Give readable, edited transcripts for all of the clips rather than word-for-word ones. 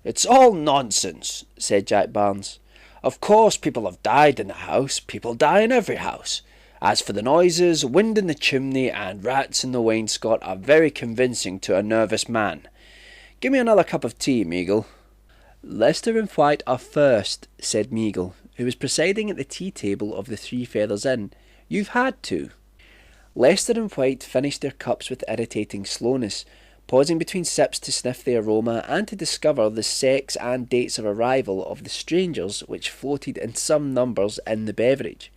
"It's all nonsense," said Jack Barnes. "Of course people have died in the house. People die in every house. As for the noises, wind in the chimney and rats in the wainscot are very convincing to a nervous man. Give me another cup of tea, Meagle." "Lester and White are first," said Meagle, who was presiding at the tea-table of the Three Feathers Inn. "You've had to." Lester and White finished their cups with irritating slowness, pausing between sips to sniff the aroma and to discover the sex and dates of arrival of the strangers which floated in some numbers in the beverage.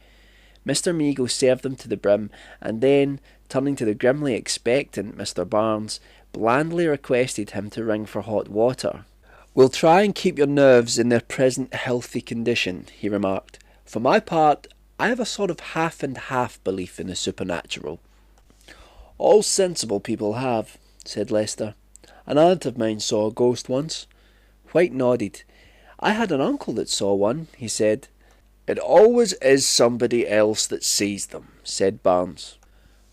Mr. Meagle served them to the brim, and then, turning to the grimly expectant Mr. Barnes, blandly requested him to ring for hot water. "We'll try and keep your nerves in their present healthy condition," he remarked. "For my part, I have a sort of half-and-half belief in the supernatural." "All sensible people have," said Lester. "An aunt of mine saw a ghost once." White nodded. "I had an uncle that saw one," he said. "It always is somebody else that sees them," said Barnes.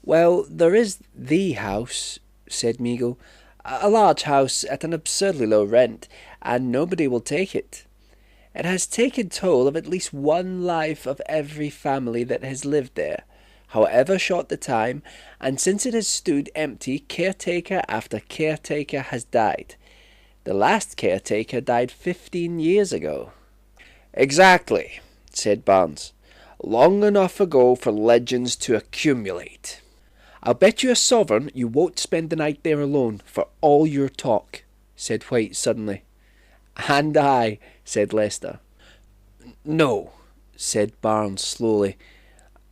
"Well, there is the house," said Meagle. "A large house at an absurdly low rent, and nobody will take it. It has taken toll of at least one life of every family that has lived there, however short the time, and since it has stood empty, caretaker after caretaker has died. The last caretaker died 15 years ago. "Exactly," said Barnes. "Long enough ago for legends to accumulate." "I'll bet you a sovereign you won't spend the night there alone, for all your talk," said White suddenly. "And I," said Lester. "No," said Barnes slowly.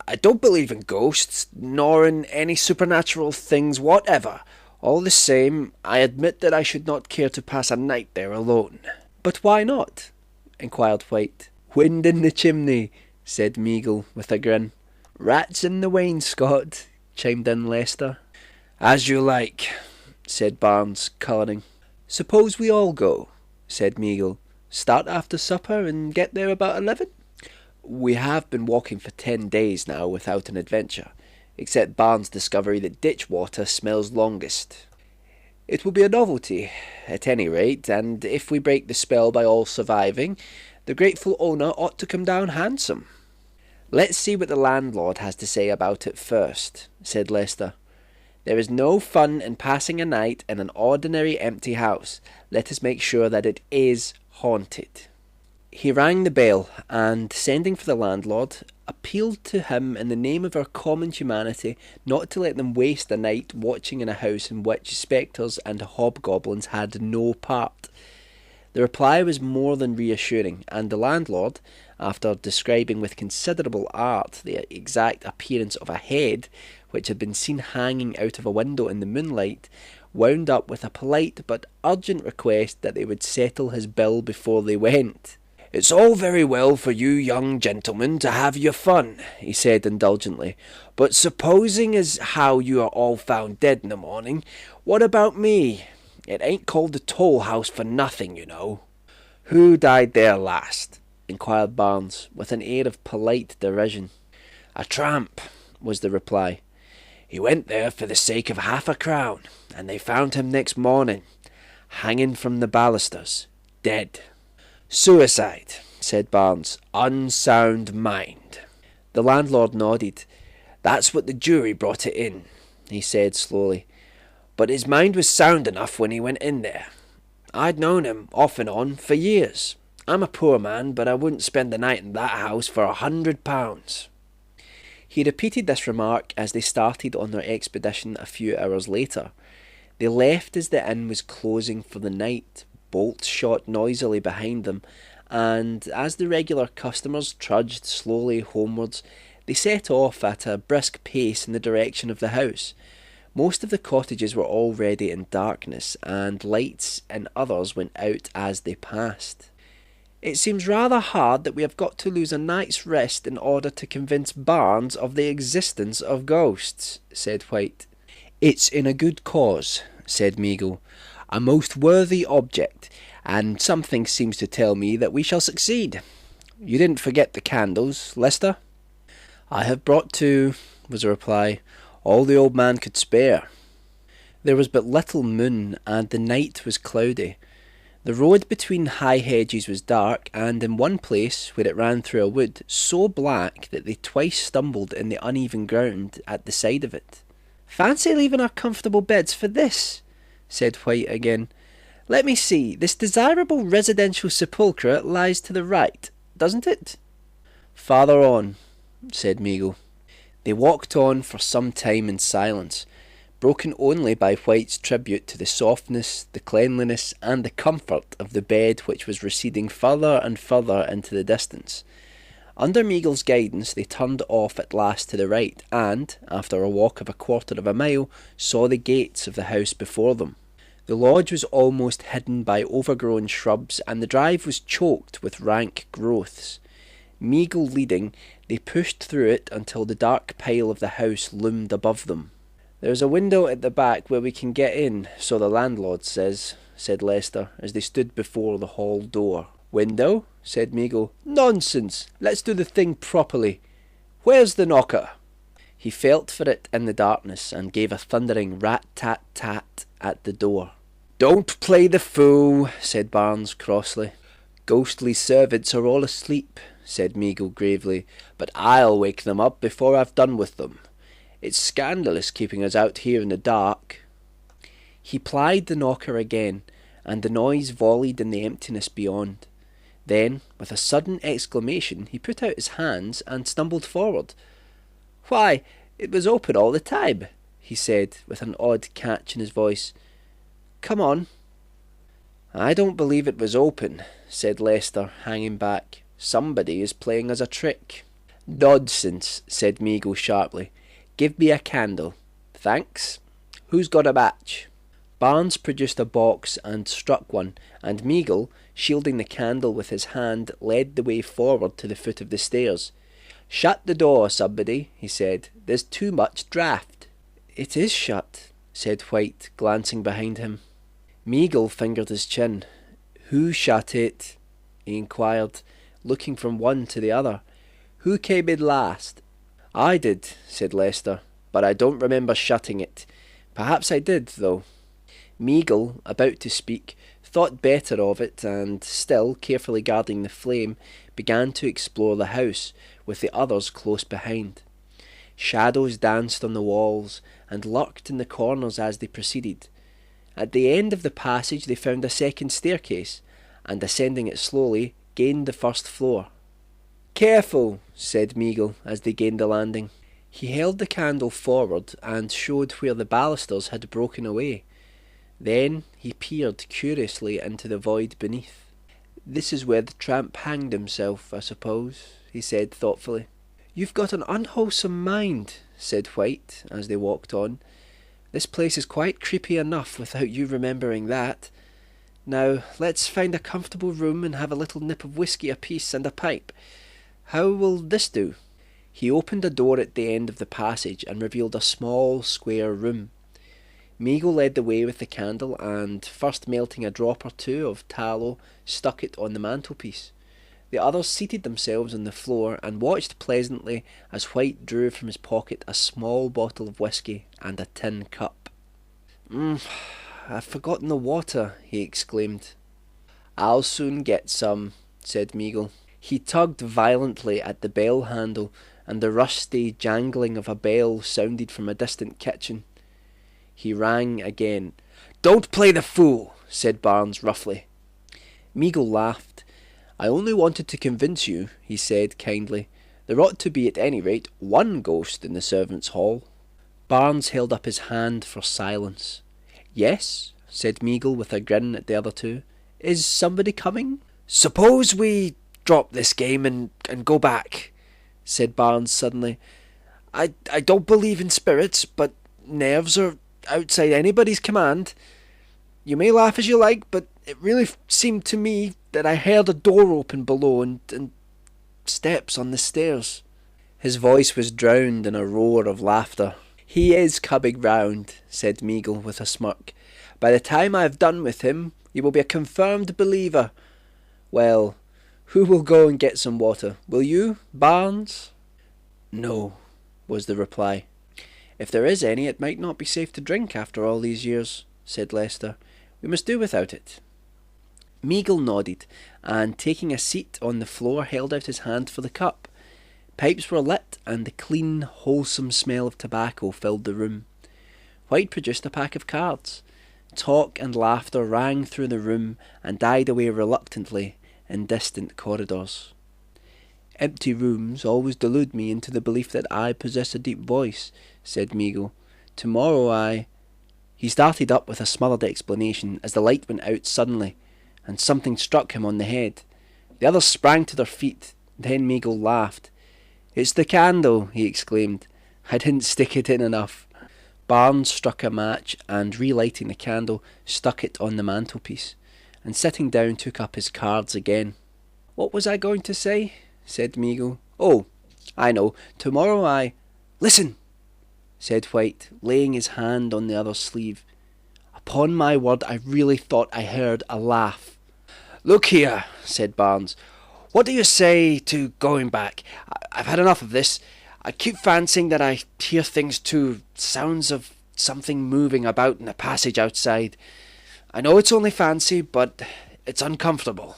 "I don't believe in ghosts, nor in any supernatural things whatever. All the same, I admit that I should not care to pass a night there alone." "But why not?" inquired White. "Wind in the chimney," said Meagle with a grin. "Rats in the wainscot," chimed in Lester. "As you like," said Barnes, colouring. "Suppose we all go," said Meagle. "Start after supper and get there about 11? We have been walking for 10 days now without an adventure, except Barnes' discovery that ditch water smells longest. It will be a novelty, at any rate, and if we break the spell by all surviving, the grateful owner ought to come down handsome." "Let's see what the landlord has to say about it first," said Lester. "There is no fun in passing a night in an ordinary empty house. Let us make sure that it is haunted." He rang the bell, and, sending for the landlord, appealed to him in the name of our common humanity not to let them waste a night watching in a house in which spectres and hobgoblins had no part. The reply was more than reassuring, and the landlord, after describing with considerable art the exact appearance of a head which had been seen hanging out of a window in the moonlight, wound up with a polite but urgent request that they would settle his bill before they went. "It's all very well for you young gentlemen to have your fun," he said indulgently, "but supposing as how you are all found dead in the morning, what about me? It ain't called the toll house for nothing, you know." "Who died there last?" inquired Barnes, with an air of polite derision. "A tramp," was the reply. "He went there for the sake of £half-a-crown, and they found him next morning, hanging from the balusters, dead." "Suicide," said Barnes. "Unsound mind." The landlord nodded. "That's what the jury brought it in," he said slowly. "But his mind was sound enough when he went in there. I'd known him, off and on, for years. I'm a poor man, but I wouldn't spend the night in that house for £100. He repeated this remark as they started on their expedition a few hours later. They left as the inn was closing for the night, bolts shot noisily behind them, and as the regular customers trudged slowly homewards, they set off at a brisk pace in the direction of the house. Most of the cottages were already in darkness, and lights in others went out as they passed. "It seems rather hard that we have got to lose a night's rest in order to convince Barnes of the existence of ghosts," said White. "It's in a good cause," said Meagle. "A most worthy object, and something seems to tell me that we shall succeed. You didn't forget the candles, Lester?" "I have brought 2, was the reply. "All the old man could spare." There was but little moon, and the night was cloudy. The road between high hedges was dark, and in one place, where it ran through a wood, so black that they twice stumbled in the uneven ground at the side of it. "Fancy leaving our comfortable beds for this," said White again. "Let me see, this desirable residential sepulchre lies to the right, doesn't it?" "Farther on," said Meagle. They walked on for some time in silence, broken only by White's tribute to the softness, the cleanliness, and the comfort of the bed, which was receding further and further into the distance. Under Meagle's guidance they turned off at last to the right, and, after a walk of 1/4 of a mile, saw the gates of the house before them. The lodge was almost hidden by overgrown shrubs, and the drive was choked with rank growths. Meagle leading, they pushed through it until the dark pile of the house loomed above them. "There's a window at the back where we can get in, so the landlord says," said Lester, as they stood before the hall door. "Window?" said Meagle. "Nonsense! Let's do the thing properly. Where's the knocker?" He felt for it in the darkness, and gave a thundering rat-tat-tat at the door. "Don't play the fool," said Barnes crossly. "Ghostly's servants are all asleep," said Meagle gravely, "but I'll wake them up before I've done with them. It's scandalous keeping us out here in the dark." He plied the knocker again, and the noise volleyed in the emptiness beyond. Then, with a sudden exclamation, he put out his hands and stumbled forward. "Why, it was open all the time," he said, with an odd catch in his voice. "Come on." "I don't believe it was open," said Lester, hanging back. "Somebody is playing us a trick." "Nonsense," said Meagle sharply. "Give me a candle." "Thanks. Who's got a match?" Barnes produced a box and struck one, and Meagle, shielding the candle with his hand, led the way forward to the foot of the stairs. "Shut the door, somebody," he said. "There's too much draught." "It is shut," said White, glancing behind him. Meagle fingered his chin. "Who shut it?" he inquired, looking from one to the other. "Who came in last?" "I did," said Lester, "but I don't remember shutting it. Perhaps I did, though." Meagle, about to speak, thought better of it, and, still carefully guarding the flame, began to explore the house, with the others close behind. Shadows danced on the walls, and lurked in the corners as they proceeded. At the end of the passage they found a second staircase, and ascending it slowly, gained the first floor. "Careful," said Meagle, as they gained the landing. He held the candle forward, and showed where the balusters had broken away. Then he peered curiously into the void beneath. "This is where the tramp hanged himself, I suppose," he said thoughtfully. "You've got an unwholesome mind," said White, as they walked on. "This place is quite creepy enough without you remembering that. Now, let's find a comfortable room and have a little nip of whisky apiece and a pipe. How will this do?" He opened a door at the end of the passage and revealed a small, square room. Meagle led the way with the candle, and, first melting a drop or two of tallow, stuck it on the mantelpiece. The others seated themselves on the floor and watched pleasantly as White drew from his pocket a small bottle of whisky and a tin cup. "I've forgotten the water," he exclaimed. "I'll soon get some," said Meagle. He tugged violently at the bell handle, and the rusty jangling of a bell sounded from a distant kitchen. He rang again. "Don't play the fool," said Barnes roughly. Meagle laughed. "I only wanted to convince you," he said kindly. "There ought to be at any rate one ghost in the servants' hall." Barnes held up his hand for silence. "Yes," said Meagle with a grin at the other two. "Is somebody coming?" "Suppose we drop this game and go back," said Barnes suddenly. I don't believe in spirits, but nerves are outside anybody's command. You may laugh as you like, but it really seemed to me that I heard a door open below and steps on the stairs." His voice was drowned in a roar of laughter. "He is coming round," said Meagle with a smirk. "By the time I have done with him, you will be a confirmed believer. Well, who will go and get some water? Will you, Barnes?" "No," was the reply. "If there is any, it might not be safe to drink after all these years," said Lester. "We must do without it." Meagle nodded, and taking a seat on the floor held out his hand for the cup. Pipes were lit, and the clean, wholesome smell of tobacco filled the room. White produced a pack of cards. Talk and laughter rang through the room and died away reluctantly in distant corridors. "Empty rooms always delude me into the belief that I possess a deep voice," said Meagle. "Tomorrow I—" He started up with a smothered explanation as the light went out suddenly, and something struck him on the head. The others sprang to their feet. Then Meagle laughed. "It's the candle," he exclaimed. "I didn't stick it in enough." Barnes struck a match and, relighting the candle, stuck it on the mantelpiece, and sitting down took up his cards again. "What was I going to say?" said Meagle. "Oh, I know. Tomorrow I—" "Listen," said White, laying his hand on the other's sleeve. "Upon my word, I really thought I heard a laugh." "Look here," said Barnes. "What do you say to going back? I've had enough of this. I keep fancying that I hear things too, sounds of something moving about in the passage outside. I know it's only fancy, but it's uncomfortable."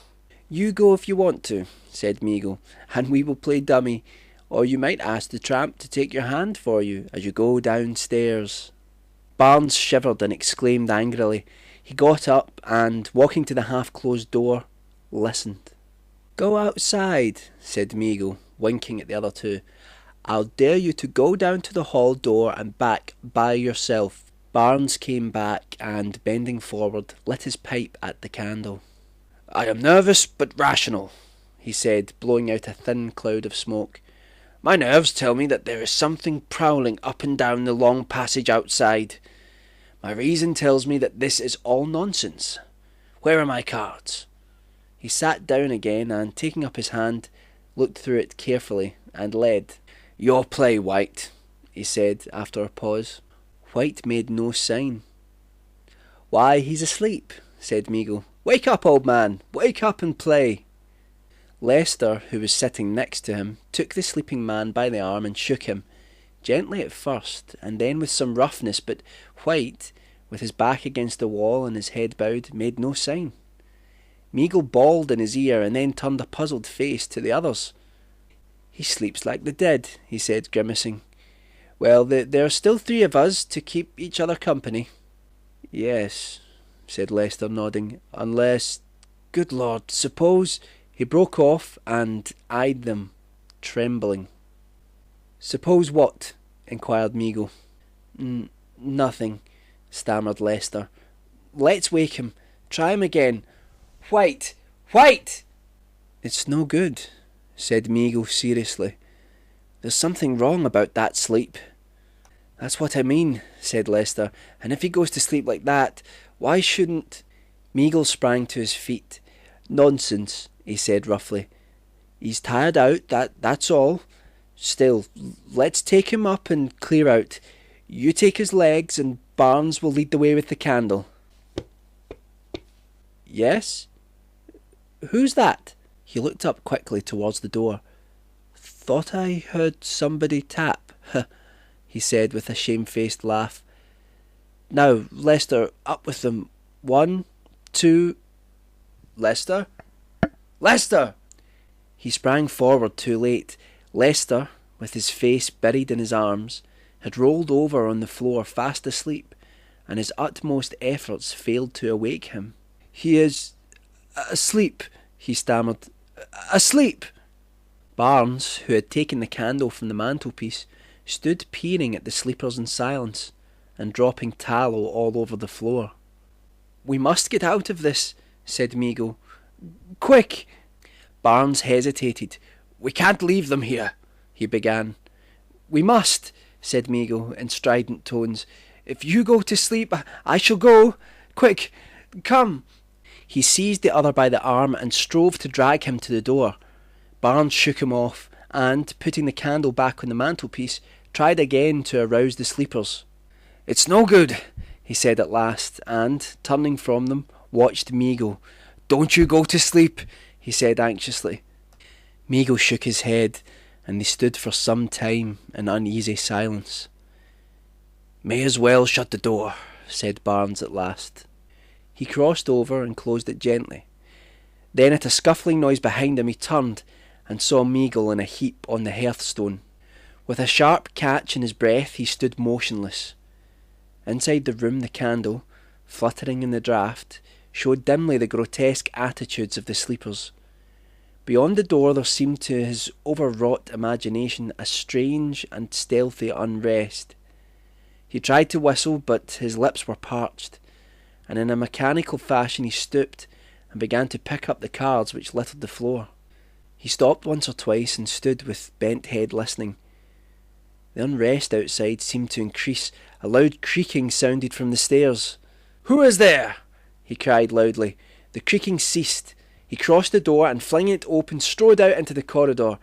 "You go if you want to," said Meagle, "and we will play dummy, or you might ask the tramp to take your hand for you as you go downstairs." Barnes shivered and exclaimed angrily. He got up and, walking to the half-closed door, listened. "Go outside," said Meagle, winking at the other two. "I'll dare you to go down to the hall door and back by yourself." Barnes came back and, bending forward, lit his pipe at the candle. "I am nervous but rational," he said, blowing out a thin cloud of smoke. "My nerves tell me that there is something prowling up and down the long passage outside. My reason tells me that this is all nonsense. Where are my cards?" He sat down again and, taking up his hand, looked through it carefully and led. "Your play, White," he said after a pause. White made no sign. "Why, he's asleep," said Meagle. "Wake up, old man! Wake up and play!" Lester, who was sitting next to him, took the sleeping man by the arm and shook him, gently at first, and then with some roughness, but White, with his back against the wall and his head bowed, made no sign. Meagle bawled in his ear and then turned a puzzled face to the others. "He sleeps like the dead," he said, grimacing. "Well, there are still 3 of us to keep each other company." "Yes," said Lester, nodding, "unless— Good Lord, suppose—" He broke off and eyed them, trembling. "Suppose what?" inquired Meagle. Nothing," stammered Lester. "Let's wake him. Try him again. White! White!" "It's no good," said Meagle seriously. "There's something wrong about that sleep." "That's what I mean," said Lester. "And if he goes to sleep like that, why shouldn't—" Meagle sprang to his feet. "Nonsense," he said roughly. "He's tired out, that's all. Still, let's take him up and clear out. You take his legs, and Barnes will lead the way with the candle." "Yes? Who's that?" He looked up quickly towards the door. "Thought I heard somebody tap," he said with a shamefaced laugh. "Now, Lester, up with them. 1, 2... Lester? Lester!" He sprang forward too late. Lester, with his face buried in his arms, had rolled over on the floor fast asleep, and his utmost efforts failed to awake him. "He is asleep," he stammered. "Asleep!" Barnes, who had taken the candle from the mantelpiece, stood peering at the sleepers in silence, and dropping tallow all over the floor. "We must get out of this," said Meagle. "Quick!" Barnes hesitated. "We can't leave them here," he began. "We must," said Meagle in strident tones. "If you go to sleep, I shall go. Quick, come!" He seized the other by the arm and strove to drag him to the door. Barnes shook him off, and, putting the candle back on the mantelpiece, tried again to arouse the sleepers. "It's no good," he said at last, and, turning from them, watched Meagle. "Don't you go to sleep," he said anxiously. Meagle shook his head, and they stood for some time in uneasy silence. "May as well shut the door," said Barnes at last. He crossed over and closed it gently. Then at a scuffling noise behind him he turned and saw Meagle in a heap on the hearthstone. With a sharp catch in his breath he stood motionless. Inside the room the candle, fluttering in the draught, showed dimly the grotesque attitudes of the sleepers. Beyond the door there seemed to his overwrought imagination a strange and stealthy unrest. He tried to whistle, but his lips were parched, and in a mechanical fashion he stooped and began to pick up the cards which littered the floor. He stopped once or twice and stood with bent head listening. The unrest outside seemed to increase. A loud creaking sounded from the stairs. "Who is there?" he cried loudly. The creaking ceased. He crossed the door and, flinging it open, strode out into the corridor.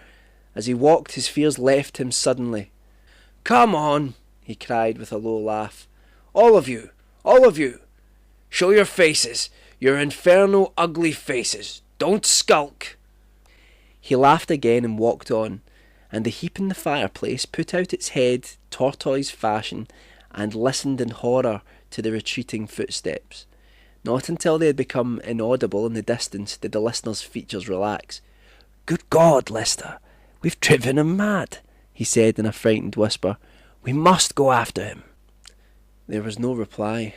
As he walked, his fears left him suddenly. "Come on," he cried with a low laugh. All of you! Show your faces, your infernal ugly faces. Don't skulk." He laughed again and walked on, and the heap in the fireplace put out its head tortoise fashion and listened in horror to the retreating footsteps. Not until they had become inaudible in the distance did the listener's features relax. "Good God, Lester, we've driven him mad," he said in a frightened whisper. "We must go after him." There was no reply.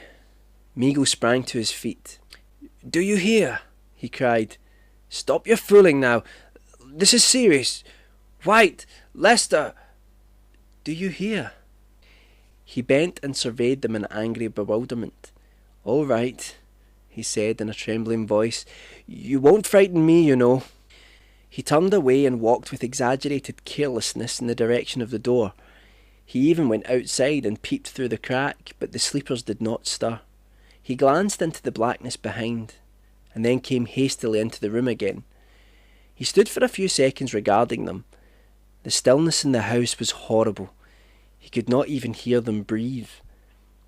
Meagle sprang to his feet. "Do you hear?" he cried. "Stop your fooling now. This is serious. White, Lester, do you hear?" He bent and surveyed them in angry bewilderment. "All right," he said in a trembling voice. "You won't frighten me, you know." He turned away and walked with exaggerated carelessness in the direction of the door. He even went outside and peeped through the crack, but the sleepers did not stir. He glanced into the blackness behind, and then came hastily into the room again. He stood for a few seconds regarding them. The stillness in the house was horrible. He could not even hear them breathe.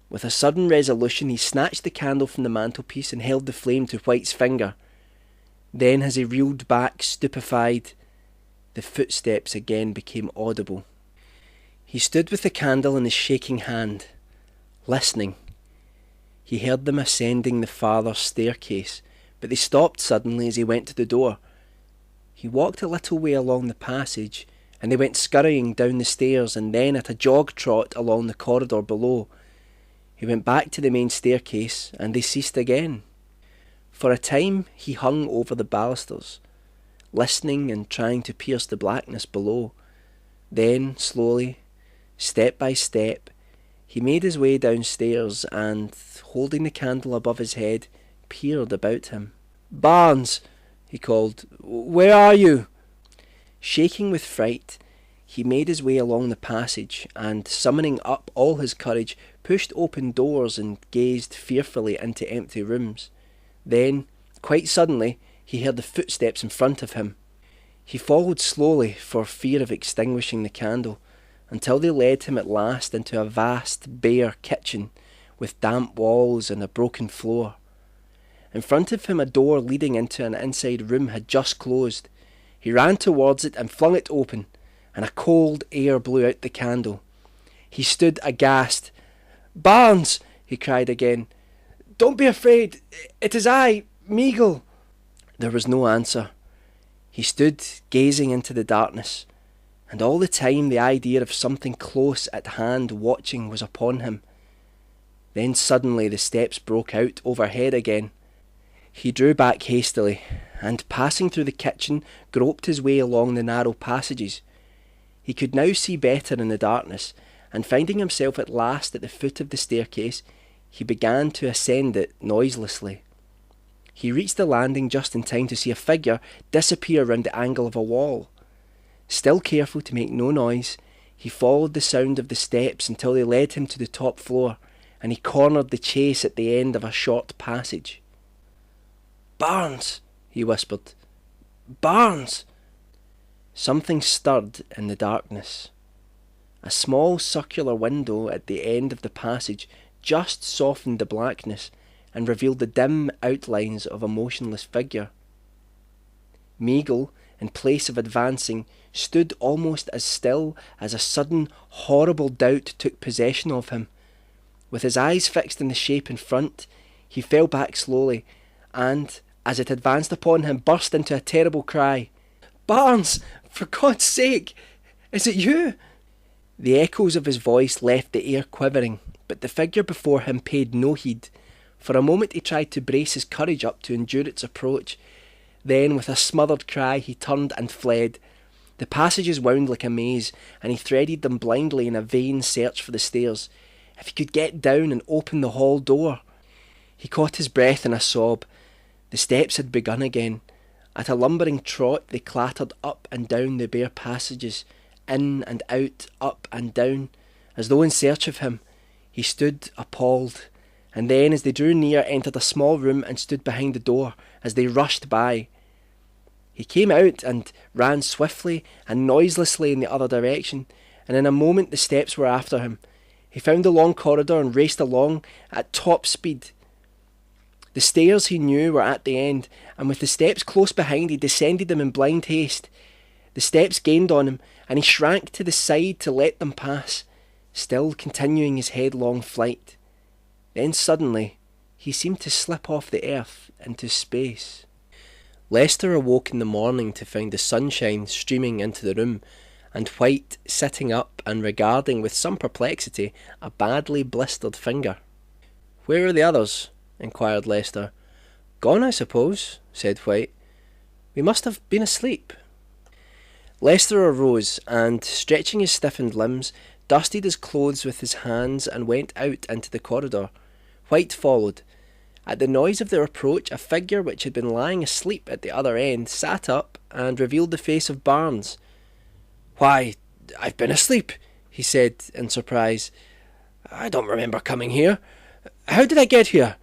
With a sudden resolution he snatched the candle from the mantelpiece and held the flame to White's finger. Then, as he reeled back, stupefied, the footsteps again became audible. He stood with the candle in his shaking hand, listening. He heard them ascending the farther staircase, but they stopped suddenly as he went to the door. He walked a little way along the passage, and they went scurrying down the stairs and then at a jog trot along the corridor below. He went back to the main staircase, and they ceased again. For a time he hung over the balusters, listening and trying to pierce the blackness below. Then, slowly, step by step, he made his way downstairs and, holding the candle above his head, peered about him. "Barnes," he called, "where are you?" Shaking with fright, he made his way along the passage and, summoning up all his courage, pushed open doors and gazed fearfully into empty rooms. Then, quite suddenly, he heard the footsteps in front of him. He followed slowly for fear of extinguishing the candle, until they led him at last into a vast, bare kitchen with damp walls and a broken floor. In front of him a door leading into an inside room had just closed. He ran towards it and flung it open, and a cold air blew out the candle. He stood aghast. "Barnes!" he cried again. "Don't be afraid. It is I, Meagle." There was no answer. He stood gazing into the darkness, and all the time the idea of something close at hand watching was upon him. Then suddenly the steps broke out overhead again. He drew back hastily, and passing through the kitchen, groped his way along the narrow passages. He could now see better in the darkness, and finding himself at last at the foot of the staircase, he began to ascend it noiselessly. He reached the landing just in time to see a figure disappear round the angle of a wall. Still careful to make no noise, he followed the sound of the steps until they led him to the top floor, and he cornered the chase at the end of a short passage. "Barnes!" he whispered. "Barnes!" Something stirred in the darkness. A small circular window at the end of the passage just softened the blackness and revealed the dim outlines of a motionless figure. Meagle, in place of advancing, stood almost as still as a sudden horrible doubt took possession of him. With his eyes fixed on the shape in front, he fell back slowly, and, as it advanced upon him, burst into a terrible cry. "Barnes! For God's sake! Is it you?" The echoes of his voice left the air quivering, but the figure before him paid no heed. For a moment he tried to brace his courage up to endure its approach. Then, with a smothered cry, he turned and fled. The passages wound like a maze, and he threaded them blindly in a vain search for the stairs. If he could get down and open the hall door! He caught his breath in a sob. The steps had begun again. At a lumbering trot they clattered up and down the bare passages, in and out, up and down, as though in search of him. He stood appalled, and then, as they drew near, entered a small room and stood behind the door as they rushed by. He came out and ran swiftly and noiselessly in the other direction, and in a moment the steps were after him. He found the long corridor and raced along at top speed. The stairs, he knew, were at the end, and with the steps close behind he descended them in blind haste. The steps gained on him, and he shrank to the side to let them pass, still continuing his headlong flight. Then suddenly he seemed to slip off the earth into space. Lester awoke in the morning to find the sunshine streaming into the room, and White sitting up and regarding with some perplexity a badly blistered finger. "Where are the others?" inquired Lester. "Gone, I suppose," said White. "We must have been asleep." Lester arose and, stretching his stiffened limbs, dusted his clothes with his hands and went out into the corridor. White followed. At the noise of their approach, a figure which had been lying asleep at the other end sat up and revealed the face of Barnes. "Why, I've been asleep," he said in surprise. "I don't remember coming here. How did I get here?"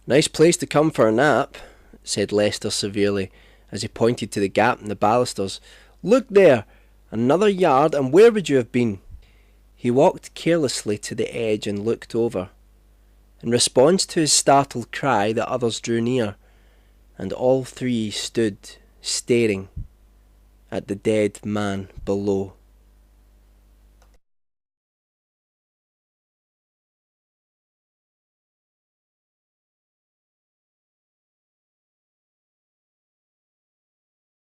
"Nice place to come for a nap," said Lester severely, as he pointed to the gap in the balusters. "Look there! Another yard, and where would you have been?" He walked carelessly to the edge and looked over. In response to his startled cry, the others drew near, and all three stood staring at the dead man below.